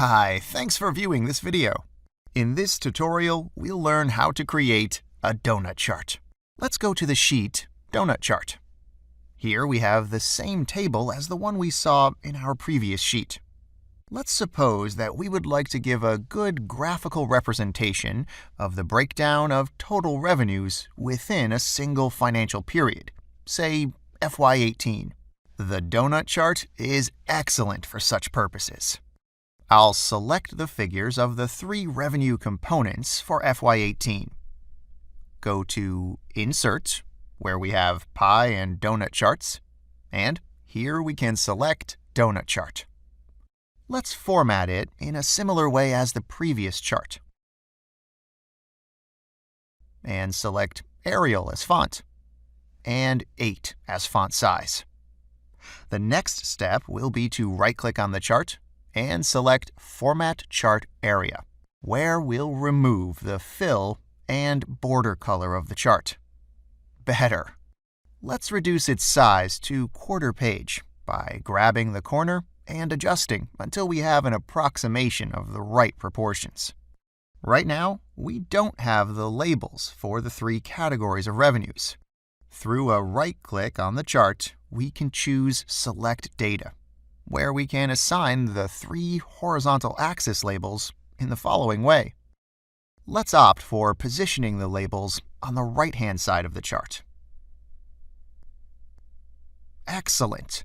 Hi, thanks for viewing this video. In this tutorial, we'll learn how to create a donut chart. Let's go to the sheet Doughnut Chart. Here we have the same table as the one we saw in our previous sheet. Let's suppose that we would like to give a good graphical representation of the breakdown of total revenues within a single financial period, say FY18. The Doughnut Chart is excellent for such purposes. I'll select the figures of the three revenue components for FY18. Go to Insert, where we have pie and donut charts, and here we can select Doughnut Chart. Let's format it in a similar way as the previous chart. And select Arial as font, and 8 as font size. The next step will be to right-click on the chart and select Format Chart Area, where we'll remove the fill and border color of the chart. Better. Let's reduce its size to quarter page by grabbing the corner and adjusting until we have an approximation of the right proportions. Right now, we don't have the labels for the three categories of revenues. Through a right-click on the chart, we can choose Select Data, where we can assign the three horizontal axis labels in the following way. Let's opt for positioning the labels on the right-hand side of the chart. Excellent!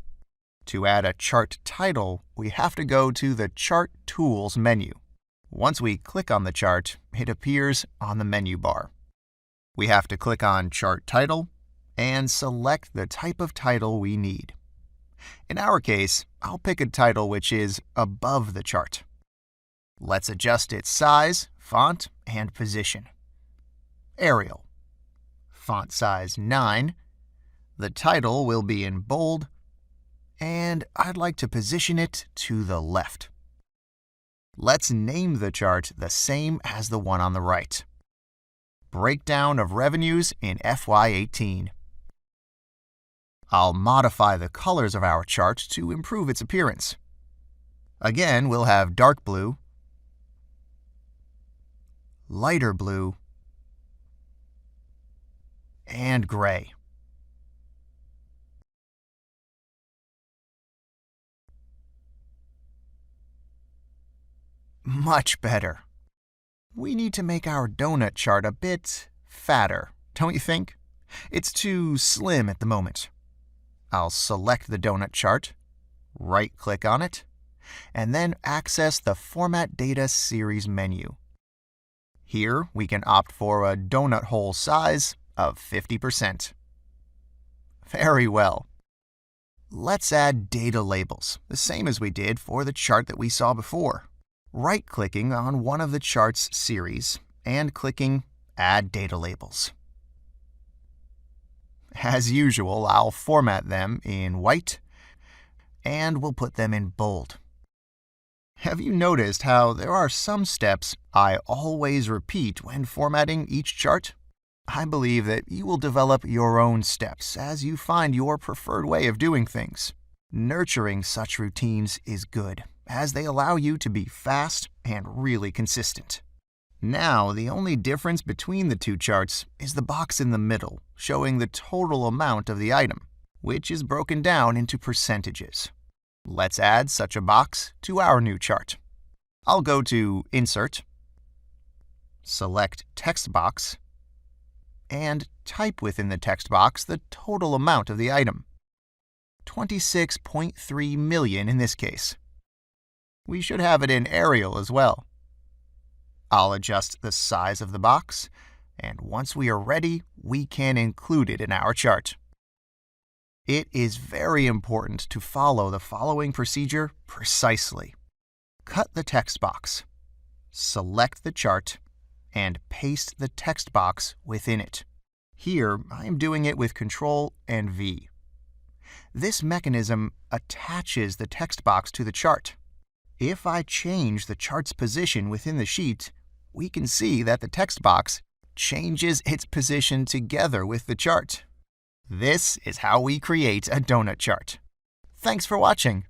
To add a chart title, we have to go to the Chart Tools menu. Once we click on the chart, it appears on the menu bar. We have to click on Chart Title and select the type of title we need. In our case, I'll pick a title which is above the chart. Let's adjust its size, font, and position. Arial. Font size 9. The title will be in bold, and I'd like to position it to the left. Let's name the chart the same as the one on the right. Breakdown of revenues in FY18. I'll modify the colors of our chart to improve its appearance. Again, we'll have dark blue, lighter blue, and gray. Much better. We need to make our donut chart a bit fatter, don't you think? It's too slim at the moment. I'll select the donut chart, right-click on it, and then access the Format Data Series menu. Here, we can opt for a donut hole size of 50%. Very well. Let's add data labels, the same as we did for the chart that we saw before. Right-clicking on one of the chart's series and clicking Add Data Labels. As usual, I'll format them in white, and we'll put them in bold. Have you noticed how there are some steps I always repeat when formatting each chart? I believe that you will develop your own steps as you find your preferred way of doing things. Nurturing such routines is good, as they allow you to be fast and really consistent. Now, the only difference between the two charts is the box in the middle, showing the total amount of the item, which is broken down into percentages. Let's add such a box to our new chart. I'll go to Insert, select Text Box, and type within the text box the total amount of the item. 26.3 million in this case. We should have it in Arial as well. I'll adjust the size of the box, and once we are ready, we can include it in our chart. It is very important to follow the following procedure precisely. Cut the text box, select the chart, and paste the text box within it. Here, I am doing it with Ctrl and V. This mechanism attaches the text box to the chart. If I change the chart's position within the sheet, we can see that the text box changes its position together with the chart. This is how we create a donut chart. Thanks for watching.